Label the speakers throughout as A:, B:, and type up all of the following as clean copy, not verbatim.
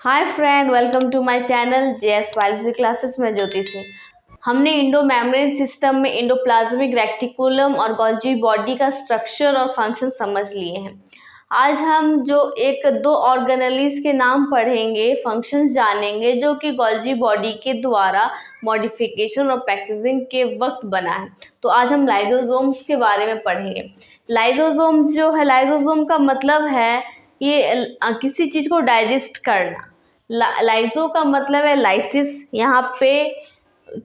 A: Hi friend, welcome to my channel JS biology classes में ज्योति सिंह। हमने endo membrane system में endoplasmic reticulum और Golgi body का structure और फंक्शन समझ लिए हैं। आज हम जो एक दो ऑर्गेनेलीज के नाम पढ़ेंगे, फंक्शंस जानेंगे जो कि गोल्जी बॉडी के द्वारा मॉडिफिकेशन और पैकेजिंग के वक्त बना है। तो आज हम लाइजोसोम्स के बारे में पढ़ेंगे। लाइजोसोम्स जो है, लाइजोसोम का मतलब है ये किसी चीज को डाइजेस्ट करना। लाइजो का मतलब है लाइसिस। यहाँ पे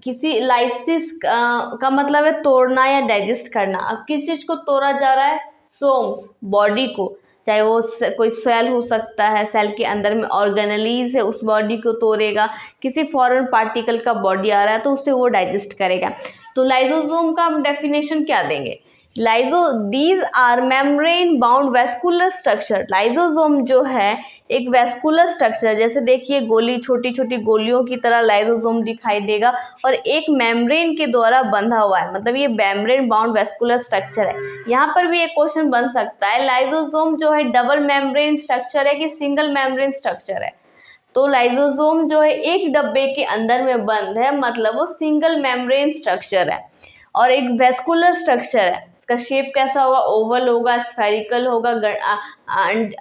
A: किसी लाइसिस का मतलब है तोड़ना या डाइजेस्ट करना। अब किस चीज को तोड़ा जा रहा है? सोम्स, बॉडी को। चाहे वो कोई सेल हो सकता है, सेल के अंदर में ऑर्गेनेलीज है, उस बॉडी को तोड़ेगा। किसी फॉरेन पार्टिकल का बॉडी आ रहा है तो उससे वो डाइजेस्ट करेगा। तो लाइजोसोम का हम डेफिनेशन क्या देंगे? These are membrane bound vesicular structure. Lysosome जो है एक वेस्कुलर स्ट्रक्चर, जैसे देखिए गोली, छोटी छोटी गोलियों की तरह लाइजोसोम दिखाई देगा और एक मेम्ब्रेन के द्वारा बंधा हुआ है, मतलब ये मेम्ब्रेन बाउंड वेस्कुलर स्ट्रक्चर है। यहाँ पर भी एक क्वेश्चन बन सकता है, लाइजोसोम जो है डबल मेम्ब्रेन स्ट्रक्चर है कि सिंगल मेम्ब्रेन स्ट्रक्चर है? तो लाइजोसोम जो है एक डब्बे के अंदर में बंद है, मतलब वो सिंगल मेम्ब्रेन स्ट्रक्चर है और एक वेस्कुलर स्ट्रक्चर है। इसका शेप कैसा होगा? ओवल होगा, स्फेरिकल होगा,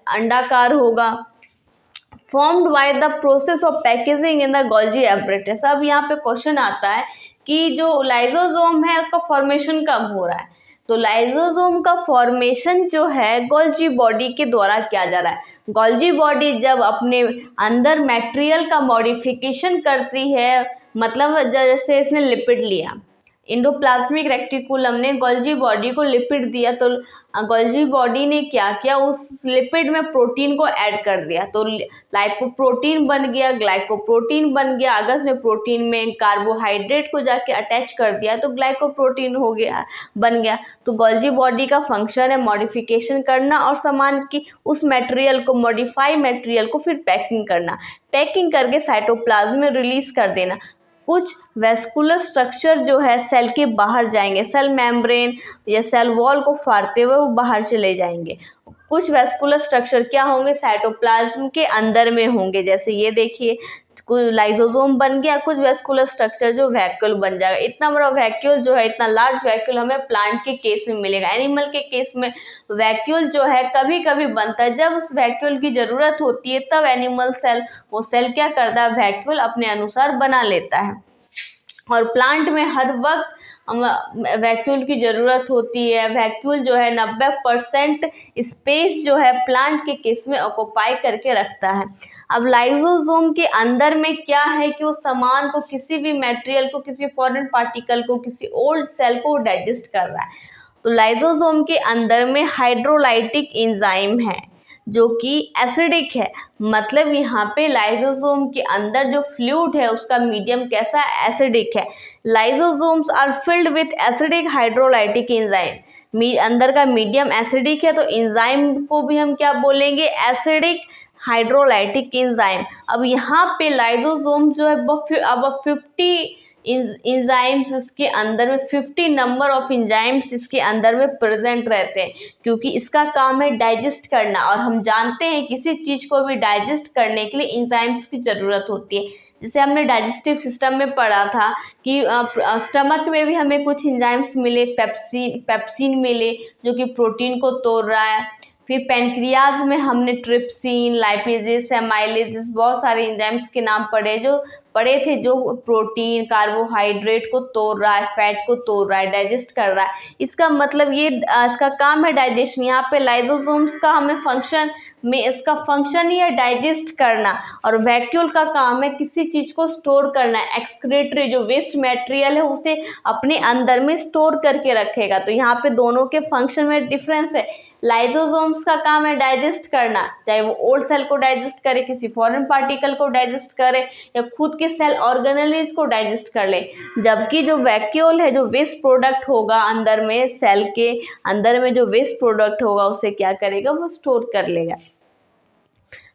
A: अंडाकार होगा। Formed by the process of packaging in the Golgi apparatus. अब यहाँ पे क्वेश्चन आता है कि जो लाइजोसोम है उसका फॉर्मेशन कब हो रहा है? तो लाइजोसोम का फॉर्मेशन जो है गोल्जी बॉडी के द्वारा किया जा रहा है। गोल्जी बॉडी जब अपने अंदर मटेरियल का मॉडिफिकेशन करती है, मतलब जैसे इसने लिपिड लिया, इंडोप्लाज्मिक रेक्टिकुलम ने गोल्जी बॉडी को लिपिड दिया, तो गोल्जी बॉडी ने क्या किया? उस लिपिड में प्रोटीन को ऐड कर दिया, तो लाइपोप्रोटीन बन गया, ग्लाइकोप्रोटीन बन गया। अगर उसने प्रोटीन में कार्बोहाइड्रेट को जाके अटैच कर दिया तो ग्लाइकोप्रोटीन हो गया, बन गया। तो गोल्जी बॉडी का फंक्शन है मॉडिफिकेशन करना और सामान की उस मटेरियल को, मॉडिफाई मटेरियल को फिर पैकिंग करना, पैकिंग करके साइटोप्लाज्म में रिलीज कर देना। कुछ वेस्कुलर स्ट्रक्चर जो है सेल के बाहर जाएंगे, सेल मेम्ब्रेन या सेल वॉल को फाड़ते हुए वो बाहर चले जाएंगे। कुछ वेस्कुलर स्ट्रक्चर क्या होंगे? साइटोप्लाज्म के अंदर में होंगे। जैसे ये देखिए, कुछ लाइजोसोम बन गया, कुछ वेस्कुलर स्ट्रक्चर जो वैक्यूल बन जाएगा। इतना बड़ा वैक्यूल जो है, इतना लार्ज वैक्यूल हमें प्लांट के केस में मिलेगा। एनिमल के केस में वैक्यूल जो है कभी कभी बनता है, जब उस वैक्यूल की जरूरत होती है तब एनिमल सेल, वो सेल क्या करता है? वैक्यूल अपने अनुसार बना लेता है। और प्लांट में हर वक्त वैक्यूल की जरूरत होती है। वैक्यूल जो है 90% स्पेस जो है प्लांट के केस में ऑक्युपाई करके रखता है। अब लाइजोसोम के अंदर में क्या है कि वो सामान को, किसी भी मटेरियल को, किसी फॉरेन पार्टिकल को, किसी ओल्ड सेल को डाइजेस्ट कर रहा है। तो लाइजोसोम के अंदर में हाइड्रोलाइटिक एंजाइम है जो कि एसिडिक है, मतलब यहाँ पे लाइजोसोम के अंदर जो फ्लूइड है उसका मीडियम कैसा? एसिडिक है। Lysosomes are filled with acidic hydrolytic enzyme. अंदर का मीडियम एसिडिक है तो एंजाइम को भी हम क्या बोलेंगे? Acidic hydrolytic enzyme. अब यहाँ पे लाइजोसोम जो है अब 50 इंजाइम्स इसके अंदर में, 50 नंबर ऑफ इंजाइम्स इसके अंदर में प्रेजेंट रहते हैं, क्योंकि इसका काम है डाइजेस्ट करना। और हम जानते हैं किसी चीज को भी डाइजेस्ट करने के लिए इंजाइम्स की जरूरत होती है। जैसे हमने डाइजेस्टिव सिस्टम में पढ़ा था कि स्टमक में भी हमें कुछ इंजाइम्स मिले, पेप्सिन मिले जो कि प्रोटीन को तोड़ रहा है। फिर पेनक्रियाज में हमने ट्रिप्सिन, लाइपेजेस, एमाइलेजेस, बहुत सारे एंजाइम्स के नाम पढ़े थे जो प्रोटीन, कार्बोहाइड्रेट को तोड़ रहा है, फैट को तोड़ रहा है, डाइजेस्ट कर रहा है। इसका मतलब ये इसका काम है डाइजेशन। यहाँ पे लाइजोसोम्स का हमें फंक्शन में, इसका फंक्शन ही है डाइजेस्ट करना, और वैक्यूल का काम है किसी चीज को स्टोर करना है। एक्सक्रीटरी जो वेस्ट मटेरियल है उसे अपने अंदर में स्टोर करके रखेगा। तो यहाँ पे दोनों के फंक्शन में डिफरेंस है। लाइजोसोम्स का काम है डाइजेस्ट करना, चाहे वो ओल्ड सेल को डाइजेस्ट करे, किसी फॉरेन पार्टिकल को डाइजेस्ट करे, या खुद के सेल ऑर्गेनेलीज को डाइजेस्ट कर ले। जबकि जो वैक्यूल है, जो वेस्ट प्रोडक्ट होगा अंदर में, सेल के अंदर में जो वेस्ट प्रोडक्ट होगा उसे क्या करेगा? वो स्टोर कर लेगा।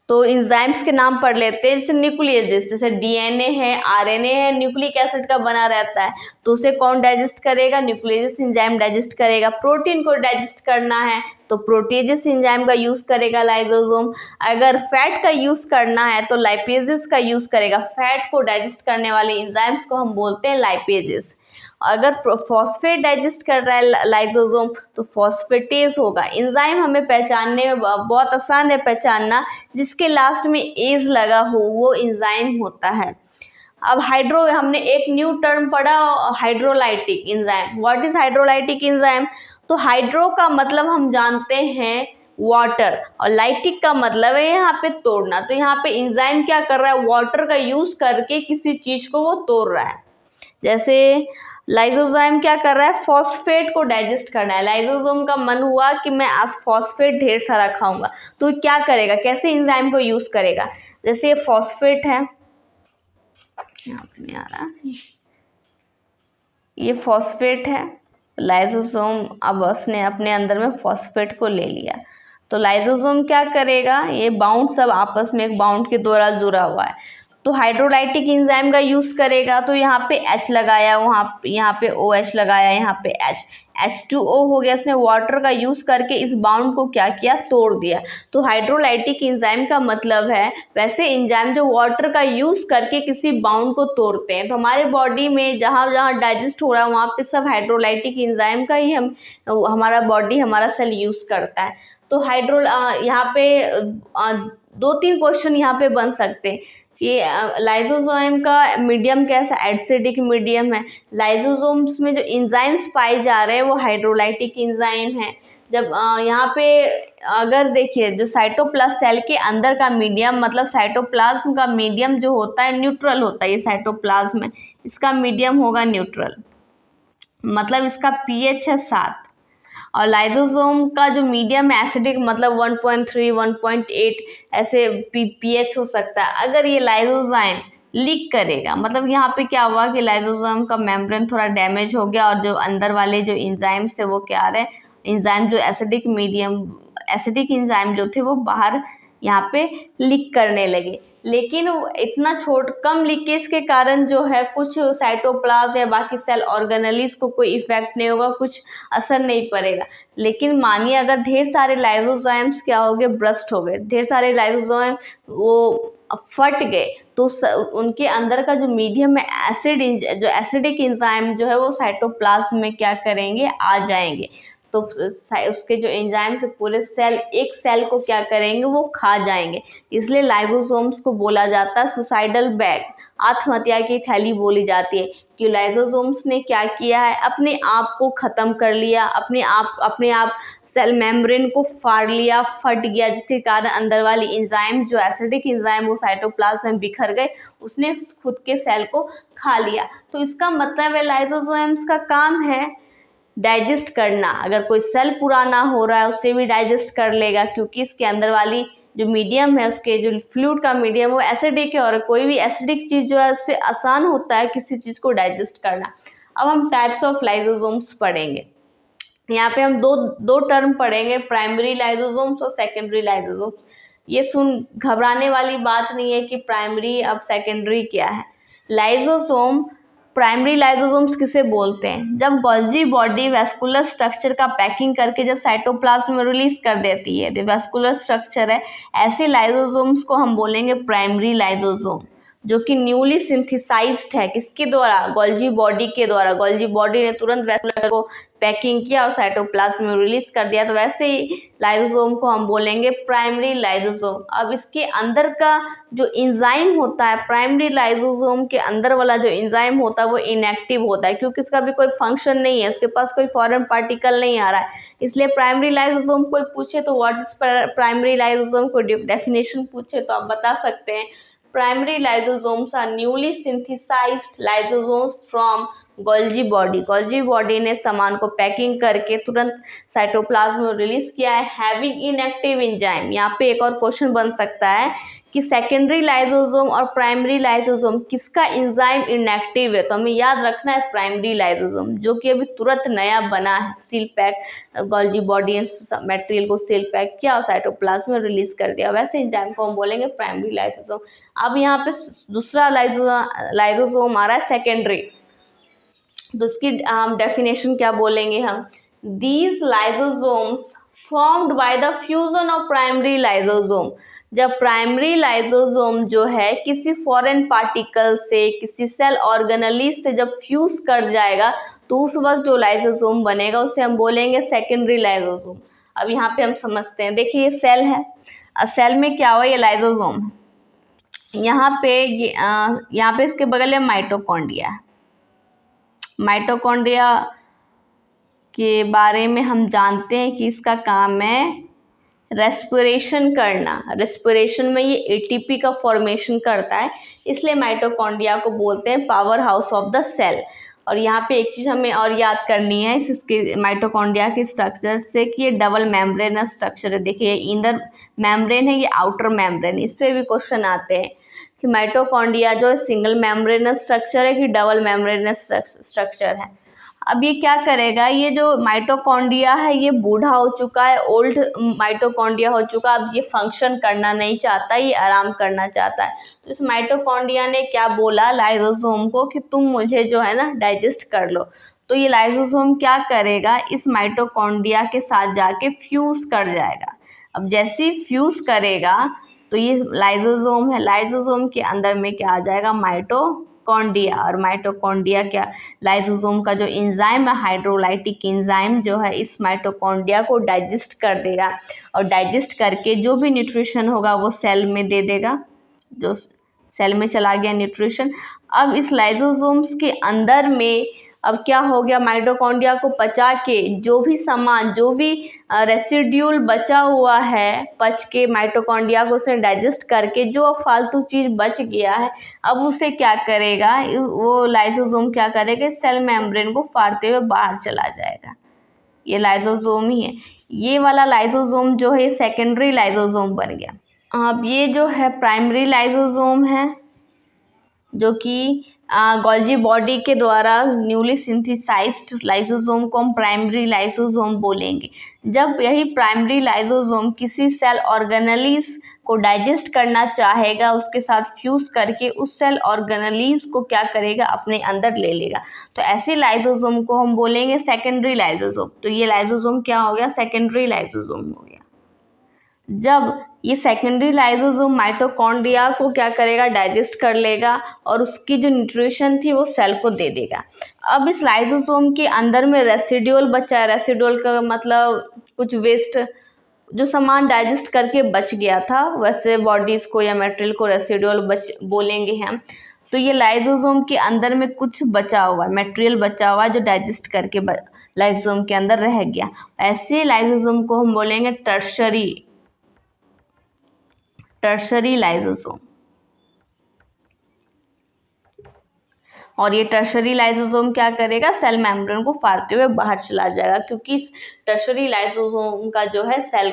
A: तो एंजाइम्स के नाम पढ़ लेते हैं, जैसे न्यूक्लियस, जैसे डीएनए है, आरएनए है, न्यूक्लिक एसिड का बना रहता है, तो उसे कौन डाइजेस्ट करेगा? न्यूक्लियस एंजाइम डाइजेस्ट करेगा। प्रोटीन को डाइजेस्ट करना है तो प्रोटीजेस एंजाइम का यूज करेगा लाइसोसोम। अगर फैट का यूज करना है तो लाइपेजेस का यूज करेगा। फैट को डाइजेस्ट करने वाले एंजाइम्स को हम बोलते हैं लाइपेजेस। अगर फॉस्फेट डाइजेस्ट कर रहा है लाइसोसोम तो फॉस्फेटेज होगा। एंजाइम हमें पहचानने में बहुत आसान है पहचानना, जिसके लास्ट में एज लगा हो वो एंजाइम होता है। अब हाइड्रो, हमने एक न्यू टर्म पढ़ा, hydrolytic enzyme. What is hydrolytic enzyme? तो हाइड्रो का मतलब हम जानते हैं वाटर, और लाइटिक का मतलब है यहाँ पे तोड़ना। तो यहाँ पे एंजाइम क्या कर रहा है? वाटर का यूज करके किसी चीज को वो तोड़ रहा है। जैसे लाइसोजाइम क्या कर रहा है? फॉस्फेट को डाइजेस्ट करना है। लाइसोसोम का मन हुआ कि मैं आज फॉस्फेट ढेर सारा खाऊंगा, तो क्या करेगा? कैसे एंजाइम को यूज करेगा? जैसे ये फॉस्फेट है, यहाँ पे नहीं आ रहा, ये फॉस्फेट है, लाइसोसोम अब उसने अपने अंदर में फॉस्फेट को ले लिया। तो लाइसोसोम क्या करेगा? ये बाउंड सब आपस में एक बाउंड के द्वारा जुड़ा हुआ है, तो हाइड्रोलाइटिक एंजाइम का यूज करेगा। तो यहाँ पे H लगाया, वहाँ यहाँ पे OH लगाया, यहाँ पे H2O हो गया। इसने वाटर का यूज करके इस बाउंड को क्या किया? तोड़ दिया। तो हाइड्रोलाइटिक एंजाइम का मतलब है वैसे एंजाइम जो वाटर का यूज करके किसी बाउंड को तोड़ते हैं। तो हमारे बॉडी में जहाँ जहाँ डाइजेस्ट हो रहा है वहाँ पे सब हाइड्रोलाइटिक एंजाइम का ही हमारा बॉडी, हमारा सेल यूज करता है। तो यहाँ पे 2-3 क्वेश्चन यहाँ पे बन सकते हैं। ये लाइसोसोम का मीडियम कैसा? एसिडिक मीडियम है। लाइसोसोम्स में जो एंजाइम्स पाए जा रहे हैं वो हाइड्रोलाइटिक एंजाइम है। जब यहाँ पे अगर देखिए, जो साइटोप्लाज्म सेल के अंदर का मीडियम, मतलब साइटोप्लाज्म का मीडियम जो होता है न्यूट्रल होता है। ये साइटोप्लाज्म है, इसका मीडियम होगा न्यूट्रल, मतलब इसका पीएच है 7। और लाइसोसोम का जो मीडियम एसिडिक, मतलब 1.3 1.8 ऐसे पीएच हो सकता है। अगर ये लाइसोजाइम लीक करेगा, मतलब यहाँ पे क्या हुआ कि लाइसोसोम का मेम्ब्रेन थोड़ा डैमेज हो गया, और जो अंदर वाले जो एंजाइम्स है वो क्या आ रहे हैं? एंजाइम जो एसिडिक मीडियम, एसिडिक एंजाइम जो थे वो बाहर यहाँ पे लीक करने लगे। लेकिन इतना कम लीकेज के कारण जो है कुछ साइटोप्लाज्म या बाकी सेल ऑर्गेनेलिस को कोई इफेक्ट नहीं होगा, कुछ असर नहीं पड़ेगा। लेकिन मानिए अगर ढेर सारे लाइसोजाइम्स क्या हो गए? ब्रस्ट हो गए, ढेर सारे लाइसोजाइम वो फट गए, तो उनके अंदर का जो मीडियम है जो एसिडिक एंजाइम जो है वो साइटोप्लाज्म में क्या करेंगे? आ जाएंगे। तो उसके जो एंजाइम से पूरे सेल, एक सेल को क्या करेंगे? वो खा जाएंगे। इसलिए लाइसोसोम्स को बोला जाता है सुसाइडल बैग, आत्महत्या की थैली बोली जाती है, कि लाइसोसोम्स ने क्या किया है? अपने आप को खत्म कर लिया, अपने आप सेल मेम्ब्रेन को फाड़ लिया, फट गया, जिसके कारण अंदर वाली एंजाइम जो एसिडिक एंजाइम वो साइटोप्लाज्म में बिखर गए, उसने खुद के सेल को खा लिया। तो इसका मतलब है लाइसोसोम्स का काम है डाइजेस्ट करना। अगर कोई सेल पुराना हो रहा है उसे भी डाइजेस्ट कर लेगा, क्योंकि इसके अंदर वाली जो मीडियम है, उसके जो फ्लूइड का मीडियम वो एसिडिक है, और कोई भी एसिडिक चीज जो है उससे आसान होता है किसी चीज को डाइजेस्ट करना। अब हम टाइप्स ऑफ लाइसोसोम्स पढ़ेंगे। यहाँ पे हम दो टर्म पढ़ेंगे, प्राइमरी लाइसोसोम्स और सेकेंडरी लाइसोसोम्स। ये सुन घबराने वाली बात नहीं है कि प्राइमरी अब सेकेंडरी क्या है। लाइसोसोम, प्राइमरी लाइसोसोम्स किसे बोलते हैं? जब गोल्जी बॉडी वैस्कुलर स्ट्रक्चर का पैकिंग करके जब साइटोप्लाज्म में रिलीज कर देती है, तो वैस्कुलर स्ट्रक्चर है, ऐसे लाइसोसोम्स को हम बोलेंगे प्राइमरी लाइसोसोम, जो कि न्यूली सिंथेसाइज्ड है। किसके द्वारा? गोल्जी बॉडी के द्वारा। गोल्जी बॉडी ने तुरंत वैस्कुलर को पैकिंग किया और साइटोप्लाज्म में रिलीज कर दिया, तो वैसे ही लाइसोसोम को हम बोलेंगे प्राइमरी लाइसोसोम। अब इसके अंदर का जो एंजाइम होता है, प्राइमरी लाइसोसोम के अंदर वाला जो एंजाइम होता है वो इनएक्टिव होता है, क्योंकि इसका भी कोई फंक्शन नहीं है, उसके पास कोई फॉरेन पार्टिकल नहीं आ रहा है। इसलिए प्राइमरी लाइसोसोम कोई पूछे तो व्हाट इज प्राइमरी लाइसोसोम, को डेफिनेशन पूछे तो आप बता सकते हैं, primary lysosomes are newly synthesized lysosomes from Golgi body ने सामान को पैकिंग करके तुरंत साइटोप्लाज्म में रिलीज किया है, हैविंग इनएक्टिव एंजाइम। यहाँ पे एक और क्वेश्चन बन सकता है कि सेकेंडरी लाइसोसोम और प्राइमरी लाइसोसोम किसका एंजाइम इनएक्टिव है, तो हमें याद रखना है प्राइमरी लाइसोसोम, जो कि अभी तुरंत नया बना है, seal pack Golgi body material को सील पैक किया और साइटोप्लाज्म में रिलीज कर दिया, वैसे एंजाइम को हम बोलेंगे प्राइमरी लाइसोसोम। अब यहाँ पे दूसरा लाइसोसोम आ रहा है सेकेंडरी, तो उसकी डेफिनेशन क्या बोलेंगे हम, these lysosomes formed by the fusion of primary lysosome. जब प्राइमरी लाइसोसोम जो है किसी फॉरेन पार्टिकल से, किसी सेल ऑर्गेनेली से जब फ्यूज कर जाएगा, तो उस वक्त जो लाइसोसोम बनेगा उसे हम बोलेंगे सेकेंडरी लाइसोसोम। अब यहाँ पे हम समझते हैं, देखिए ये सेल है, सेल में क्या हुआ, ये लाइसोसोम है, यहाँ पे इसके बगल में माइटोकॉन्ड्रिया है। माइटोकॉन्ड्रिया के बारे में हम जानते हैं कि इसका काम है रेस्पिरेशन करना। रेस्पिरेशन में ये एटीपी का फॉर्मेशन करता है, इसलिए माइटोकॉन्ड्रिया को बोलते हैं power house of the cell. और यहाँ पे एक चीज़ हमें और याद करनी है इसके माइटोकॉन्ड्रिया के स्ट्रक्चर से कि ये डबल मेम्ब्रेनस स्ट्रक्चर है। देखिए ये इनर मेम्ब्रेन है, ये आउटर मेम्ब्रेन, इस पर भी क्वेश्चन आते हैं कि माइटोकॉन्ड्रिया जो है सिंगल मेम्ब्रेनस स्ट्रक्चर है कि डबल मेम्ब्रेनस स्ट्रक्चर है। अब ये क्या करेगा, ये जो माइटोकॉन्ड्रिया है ये बूढ़ा हो चुका है, ओल्ड माइटोकॉन्ड्रिया हो चुका, अब ये फंक्शन करना नहीं चाहता, ये आराम करना चाहता है। तो इस माइटोकॉन्ड्रिया ने क्या बोला लाइसोसोम को कि तुम मुझे जो है ना डाइजेस्ट कर लो। तो ये लाइसोसोम क्या करेगा, इस माइटोकॉन्ड्रिया के साथ जाके फ्यूज कर जाएगा। अब जैसे ही फ्यूज करेगा तो ये लाइसोसोम है, लाइसोसोम के अंदर में क्या आ जाएगा, माइटोकॉन्ड्रिया। और माइटोकॉन्ड्रिया क्या, लाइसोसोम का जो एंजाइम है हाइड्रोलाइटिक एंजाइम जो है इस माइटोकॉन्ड्रिया को डाइजेस्ट कर देगा, और डाइजेस्ट करके जो भी न्यूट्रिशन होगा वो सेल में दे देगा, जो सेल में चला गया न्यूट्रिशन। अब इस लाइसोसोम्स के अंदर में अब क्या हो गया, माइटोकॉन्ड्रिया को पचा के जो भी सामान, जो भी रेसिड्यूल बचा हुआ है पच के माइटोकॉन्ड्रिया को उसे डाइजेस्ट करके जो फालतू चीज़ बच गया है, अब उसे क्या करेगा, वो लाइसोसोम क्या करेगा, सेल मेम्ब्रेन को फाड़ते हुए बाहर चला जाएगा। ये लाइसोसोम ही है। ये वाला लाइसोसोम जो है सेकेंडरी लाइसोसोम बन गया। अब ये जो है प्राइमरी लाइसोसोम है, जो कि गोल्जी बॉडी के द्वारा न्यूली सिंथेसाइज्ड लाइसोसोम को हम प्राइमरी लाइसोसोम बोलेंगे। जब यही प्राइमरी लाइसोसोम किसी सेल ऑर्गेनेलीज को डाइजेस्ट करना चाहेगा, उसके साथ फ्यूज करके उस सेल ऑर्गेनेलीज को क्या करेगा, अपने अंदर ले लेगा, तो ऐसे लाइसोसोम को हम बोलेंगे सेकेंडरी लाइसोसोम। तो ये लाइसोसोम क्या हो गया, सेकेंडरी लाइसोसोम हो गया। जब ये सेकेंडरी लाइसोसोम माइटोकॉन्ड्रिया को क्या करेगा, डाइजेस्ट कर लेगा और उसकी जो न्यूट्रिशन थी वो सेल को दे देगा। अब इस लाइसोसोम के अंदर में रेसिड्यूल बचा है, रेसिड्यूल का मतलब कुछ वेस्ट, जो सामान डाइजेस्ट करके बच गया था, वैसे बॉडीज़ को या मटेरियल को रेसिड्यूल बोलेंगे हम। तो ये लाइसोसोम के अंदर में कुछ बचा हुआ है, मटेरियल बचा हुआ है जो डाइजेस्ट करके लाइसोसोम के अंदर रह गया, ऐसे लाइसोसोम को हम बोलेंगे टर्शरी लाइसोसोम। और ये टर्शरी लाइसोसोम क्या करेगा, सेल मेम्ब्रेन को फाड़ते हुए बाहर चला जाएगा, क्योंकि इस टर्शरी लाइसोसोम का जो है सेल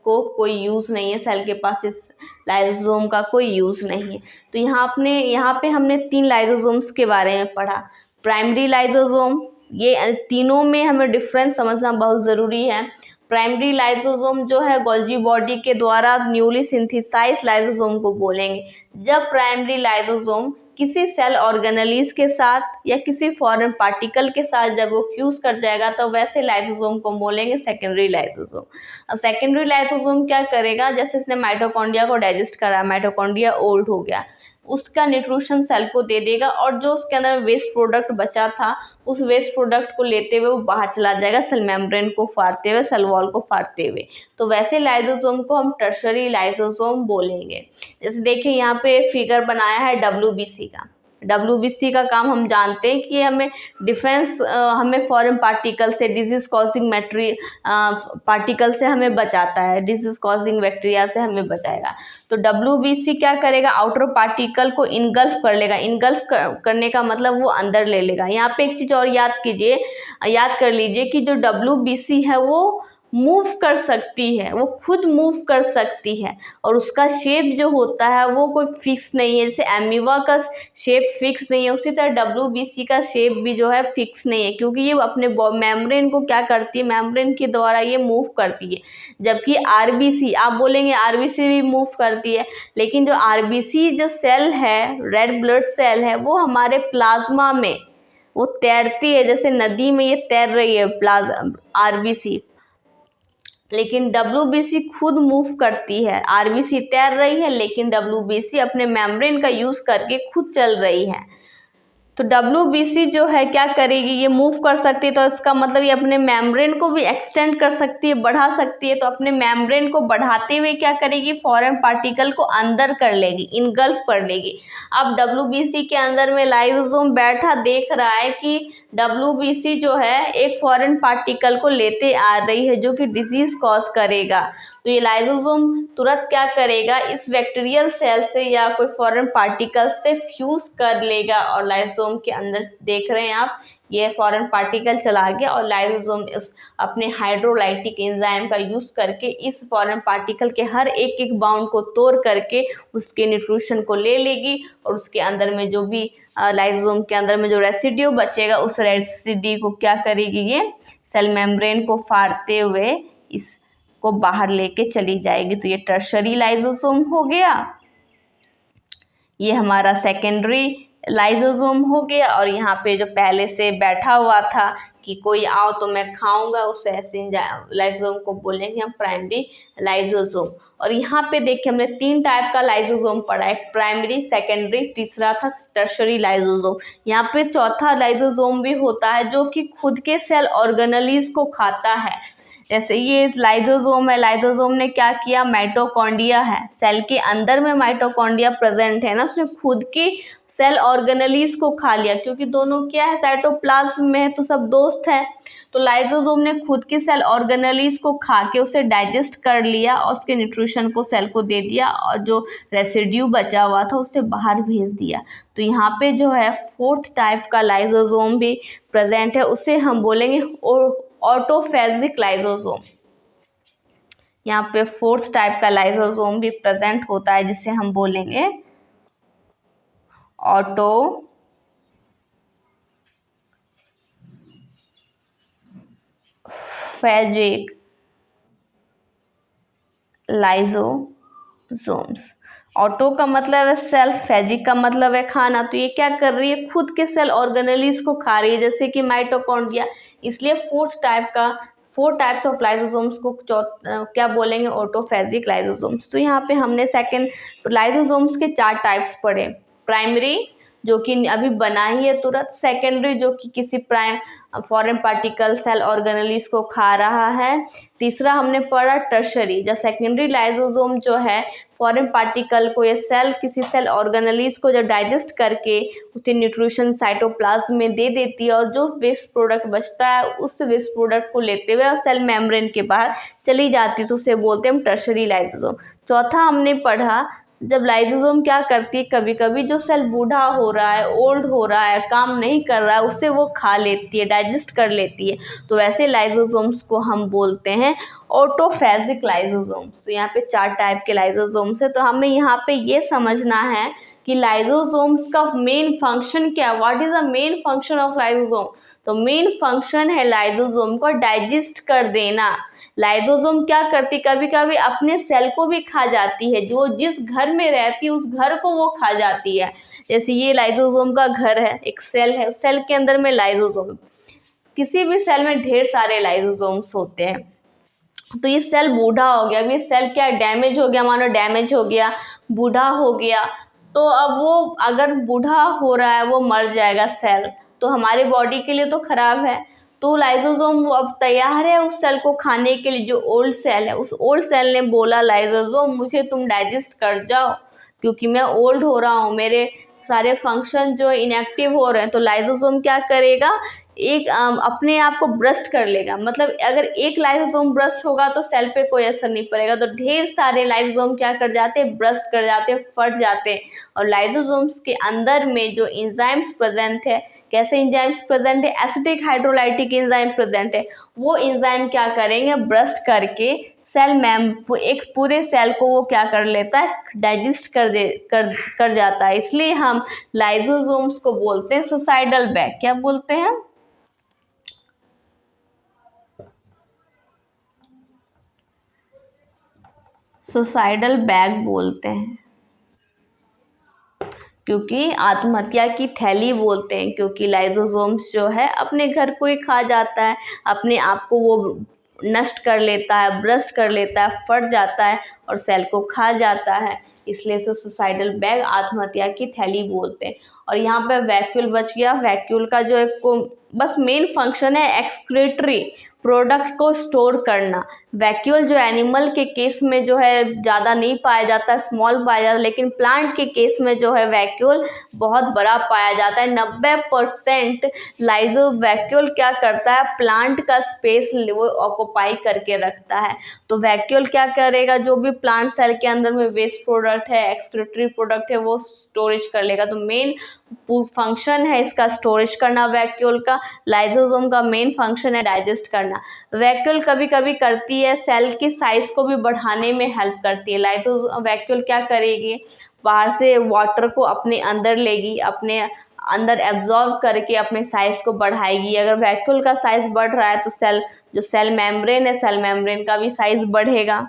A: को कोई यूज़ नहीं है, सेल के पास इस लाइसोसोम का कोई यूज़ नहीं है। तो यहाँ पे हमने 3 लाइसोसोम्स के बारे में पढ़ा। प्राइमरी लाइसोसोम, ये तीनों में हमें डिफरेंस समझना बहुत ज़रूरी है। प्राइमरी लाइसोसोम जो है गोल्जी बॉडी के द्वारा न्यूली सिंथेसाइज्ड लाइसोसोम को बोलेंगे। जब प्राइमरी लाइसोसोम किसी सेल ऑर्गेनेलीज के साथ या किसी फॉरेन पार्टिकल के साथ जब वो फ्यूज कर जाएगा, तो वैसे लाइसोसोम को बोलेंगे सेकेंडरी लाइसोसोम। अब सेकेंडरी लाइसोसोम क्या करेगा, जैसे इसने माइटोकॉन्ड्रिया को डाइजेस्ट करा, माइटोकॉन्ड्रिया ओल्ड हो गया, उसका न्यूट्रिशन सेल को दे देगा, और जो उसके अंदर वेस्ट प्रोडक्ट बचा था उस वेस्ट प्रोडक्ट को लेते हुए वो बाहर चला जाएगा, सेल मेम्ब्रेन को फाड़ते हुए, सेल वॉल को फाड़ते हुए। तो वैसे लाइसोसोम को हम टर्शरी लाइसोसोम बोलेंगे। जैसे देखिए यहाँ पे फिगर बनाया है WBC का, WBC का काम हम जानते हैं कि हमें डिफेंस, हमें फॉरेन पार्टिकल से, डिजीज कॉजिंग मैट्री पार्टिकल से हमें बचाता है, डिजीज कॉजिंग बैक्टीरिया से हमें बचाएगा। तो WBC क्या करेगा, आउटर पार्टिकल को इनगल्फ कर लेगा। इनगल्फ करने का मतलब वो अंदर ले लेगा। यहाँ पे एक चीज और याद कीजिए, याद कर लीजिए कि जो WBC है वो मूव कर सकती है, वो खुद मूव कर सकती है, और उसका शेप जो होता है वो कोई फिक्स नहीं है। जैसे एमीबा का शेप फिक्स नहीं है, उसी तरह WBC का शेप भी जो है फिक्स नहीं है, क्योंकि ये अपने मेम्ब्रेन को क्या करती है, मेम्ब्रेन के द्वारा ये मूव करती है। जबकि RBC, आप बोलेंगे RBC भी मूव करती है, लेकिन जो RBC जो सेल है, रेड ब्लड सेल है, वो हमारे प्लाज्मा में वो तैरती है, जैसे नदी में ये तैर रही है RBC। लेकिन WBC खुद मूव करती है। RBC तैर रही है, लेकिन WBC अपने मेम्ब्रेन का यूज करके खुद चल रही है। तो WBC जो है क्या करेगी, ये मूव कर सकती है, तो इसका मतलब ये अपने मेम्ब्रेन को भी एक्सटेंड कर सकती है, बढ़ा सकती है। तो अपने मेम्ब्रेन को बढ़ाते हुए क्या करेगी, फॉरेन पार्टिकल को अंदर कर लेगी, इनगल्फ कर लेगी। अब WBC के अंदर में लाइसोसोम बैठा देख रहा है कि WBC जो है एक फॉरेन पार्टिकल को लेते आ रही है जो कि डिजीज कॉज करेगा। तो ये लाइसोसोम तुरंत क्या करेगा, इस बैक्टीरियल सेल से या कोई फॉरेन पार्टिकल से फ्यूज कर लेगा, और लाइसोसोम के अंदर देख रहे हैं आप, ये फॉरेन पार्टिकल चला गया, और लाइसोसोम इस अपने हाइड्रोलाइटिक एंजाइम का यूज करके इस फॉरेन पार्टिकल के हर एक एक बाउंड को तोड़ करके उसके न्यूट्रिशन को ले लेगी, और उसके अंदर में जो भी लाइसोसोम के अंदर में जो रेसिड्यू बचेगा, उस रेसिड्यू को क्या करेगी, ये सेल मेम्ब्रेन को फाड़ते हुए इस को बाहर लेके चली जाएगी। तो ये टर्शरी लाइसोसोम हो गया, ये हमारा सेकेंडरी लाइसोसोम हो गया, और यहाँ पे जो पहले से बैठा हुआ था कि कोई आओ तो मैं खाऊंगा, उस ऐसे लाइसोसोम को बोलेंगे हम प्राइमरी लाइसोसोम। और यहाँ पे देखिए हमने 3 टाइप का लाइसोसोम पढ़ा, एक प्राइमरी, सेकेंडरी, तीसरा था टर्शरी लाइसोसोम। यहाँ पे चौथा लाइसोसोम भी होता है जो कि खुद के सेल ऑर्गेनेलिज को खाता है। जैसे ये लाइसोसोम है, लाइसोसोम ने क्या किया, माइटोकॉन्ड्रिया है, सेल के अंदर में माइटोकॉन्ड्रिया प्रेजेंट है ना, उसने खुद के सेल ऑर्गेनेलिज को खा लिया, क्योंकि दोनों क्या है, साइटोप्लाज्म में है, तो सब दोस्त है। तो लाइसोसोम ने खुद के सेल ऑर्गेनेलिज को खा के उसे डाइजेस्ट कर लिया, और उसके न्यूट्रिशन को सेल को दे दिया, और जो रेसिड्यू बचा हुआ था उसे बाहर भेज दिया। तो यहाँ पे जो है 4th टाइप का लाइसोसोम भी प्रेजेंट है, उसे हम बोलेंगे ऑटोफेजिक लाइसोसोम। यहाँ पे 4th टाइप का लाइसोसोम भी प्रेजेंट होता है, जिसे हम बोलेंगे ऑटोफेजिक लाइसोसोम्स। ऑटो का मतलब है सेल्फ, फेजिक का मतलब है खाना। तो ये क्या कर रही है, खुद के सेल ऑर्गेनेलिज को खा रही है, जैसे कि माइटोकॉन्ड्रिया। इसलिए 4 टाइप्स ऑफ लाइसोसोम्स को क्या बोलेंगे, ऑटोफेजिक लाइसोसोम्स। तो यहाँ पे हमने सेकेंड लाइसोसोम्स के 4 टाइप्स पढ़े, प्राइमरी जो कि अभी बना ही है तुरंत, सेकेंडरी जो कि किसी फॉरेन पार्टिकल सेल ऑर्गेनेलिज को खा रहा है, तीसरा हमने पढ़ा टर्शरी, जो सेकेंडरी लाइसोसोम जो है फॉरेन पार्टिकल को, ये सेल किसी सेल ऑर्गेनेलिज को जो डाइजेस्ट करके उसके न्यूट्रिशन साइटोप्लाज्म में दे देती है, और जो वेस्ट प्रोडक्ट बचता है उस वेस्ट प्रोडक्ट को लेते हुए सेल मेम्ब्रेन के बाहर चली जाती है, तो उसे बोलते हैं हम टर्शरी लाइसोसोम। चौथा हमने पढ़ा जब लाइसोसोम क्या करती है, कभी कभी जो सेल बूढ़ा हो रहा है, ओल्ड हो रहा है, काम नहीं कर रहा है, उसे वो खा लेती है, डाइजेस्ट कर लेती है। तो वैसे लाइसोसोम्स को हम बोलते हैं ऑटोफेजिक लाइसोसोम्स। तो यहाँ पे 4 टाइप के लाइसोसोम्स है। तो हमें यहाँ पे ये समझना है कि लाइसोसोम्स का मेन फंक्शन क्या, what is the main function of lysosome. तो मेन फंक्शन है लाइसोसोम को डाइजेस्ट कर देना। लाइसोसोम क्या करती, कभी कभी अपने सेल को भी खा जाती है, जो जिस घर में रहती है उस घर को वो खा जाती है। जैसे ये लाइसोसोम का घर है, एक सेल है, उस सेल के अंदर में लाइसोसोम, किसी भी सेल में ढेर सारे लाइसोसोम्स होते हैं। तो ये सेल बूढ़ा हो गया, अभी सेल क्या डैमेज हो गया, मानो डैमेज हो गया, बूढ़ा हो गया, तो अब वो अगर बूढ़ा हो रहा है, वो मर जाएगा सेल, तो हमारे बॉडी के लिए तो खराब है। तो लाइसोसोम वो अब तैयार है उस सेल को खाने के लिए, जो ओल्ड सेल है। उस ओल्ड सेल ने बोला लाइसोसोम मुझे तुम डाइजेस्ट कर जाओ, क्योंकि मैं ओल्ड हो रहा हूँ, मेरे सारे फंक्शन जो इनएक्टिव हो रहे हैं, तो लाइसोसोम क्या करेगा, एक अपने आप को ब्रस्ट कर लेगा। मतलब अगर एक लाइसोसोम ब्रस्ट होगा तो सेल पे कोई असर नहीं पड़ेगा, तो ढेर सारे लाइसोसोम क्या कर जाते हैं, ब्रस्ट कर जाते हैं, फट जाते हैं। और लाइसोसोम्स के अंदर में जो एंजाइम्स प्रेजेंट है, कैसे एंजाइम्स प्रेजेंट है, एसिटिक हाइड्रोलाइटिक एंजाइम प्रेजेंट है, वो एंजाइम क्या करेंगे, ब्रस्ट करके एक पूरे सेल को वो क्या कर लेता है, डाइजेस्ट कर जाता है। इसलिए हम लाइसोसोम्स को बोलते हैं सुसाइडल बैग। क्या बोलते हैं, सुसाइडल बैग बोलते हैं, क्योंकि आत्महत्या की थैली बोलते हैं, क्योंकि लाइसोसोम्स जो है अपने घर को ही खा जाता है, अपने आप को वो नष्ट कर लेता है, ब्रस्ट कर लेता है, फट जाता है और सेल को खा जाता है। इसलिए इसे सुसाइडल बैग, आत्महत्या की थैली बोलते हैं। और यहाँ पे वैक्यूल बच गया। वैक्यूल का जो एक को बस मेन फंक्शन है एक्सक्रीटरी प्रोडक्ट को स्टोर करना। वैक्यूल जो एनिमल के केस में जो है ज़्यादा नहीं पाया जाता, स्मॉल पाया जाता है, लेकिन प्लांट के केस में जो है वैक्यूल बहुत बड़ा पाया जाता है। 90% लाइजो वैक्यूल क्या करता है, प्लांट का स्पेस वो ऑक्यूपाई करके रखता है। तो वैक्यूल क्या करेगा, जो भी प्लांट सेल के अंदर में वेस्ट प्रोडक्ट है, एक्सक्रीटरी प्रोडक्ट है, वो स्टोरेज कर लेगा। तो मेन फंक्शन है इसका स्टोरेज करना वैक्यूल का। लाइसोसोम का मेन फंक्शन है डाइजेस्ट करना। वैक्यूल कभी कभी करती है सेल की साइज को भी बढ़ाने में हेल्प करती है। वैक्यूल क्या करेगी, बाहर से वाटर को अपने अंदर लेगी, अपने अंदर एब्जॉर्ब करके अपने साइज को बढ़ाएगी। अगर वैक्यूल का साइज बढ़ रहा है तो सेल मेम्ब्रेन है, सेल मेम्ब्रेन का भी साइज बढ़ेगा।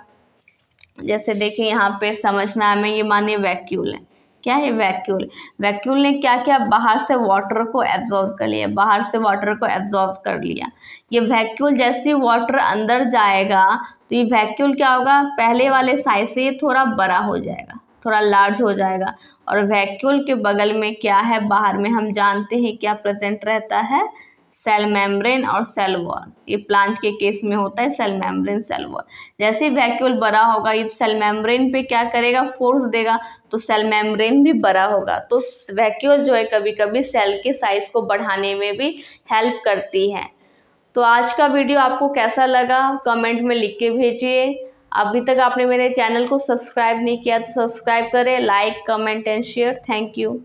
A: जैसे देखिए यहाँ पे समझना है हमें, ये मानिए वैक्यूल है, क्या है वैक्यूल, वैक्यूल ने क्या किया, बाहर से वाटर को एब्जॉर्ब कर लिया, बाहर से वाटर को एब्जॉर्ब कर लिया। ये वैक्यूल जैसे वाटर अंदर जाएगा तो ये वैक्यूल क्या होगा, पहले वाले साइज से ये थोड़ा बड़ा हो जाएगा, थोड़ा लार्ज हो जाएगा। और वैक्यूल के बगल में क्या है, बाहर में हम जानते हैं क्या प्रेजेंट रहता है, सेल मेम्ब्रेन और सेल वॉल। ये प्लांट के केस में होता है सेल मेम्ब्रेन, सेल वॉल। जैसे वैक्यूल बड़ा होगा ये सेल मेम्ब्रेन पे क्या करेगा, फोर्स देगा, तो सेल मेम्ब्रेन भी बड़ा होगा। तो वैक्यूल जो है कभी कभी सेल के साइज को बढ़ाने में भी हेल्प करती है। तो आज का वीडियो आपको कैसा लगा कमेंट में लिख के भेजिए। अभी तक आपने मेरे चैनल को सब्सक्राइब नहीं किया तो सब्सक्राइब करें, like comment and share. Thank you.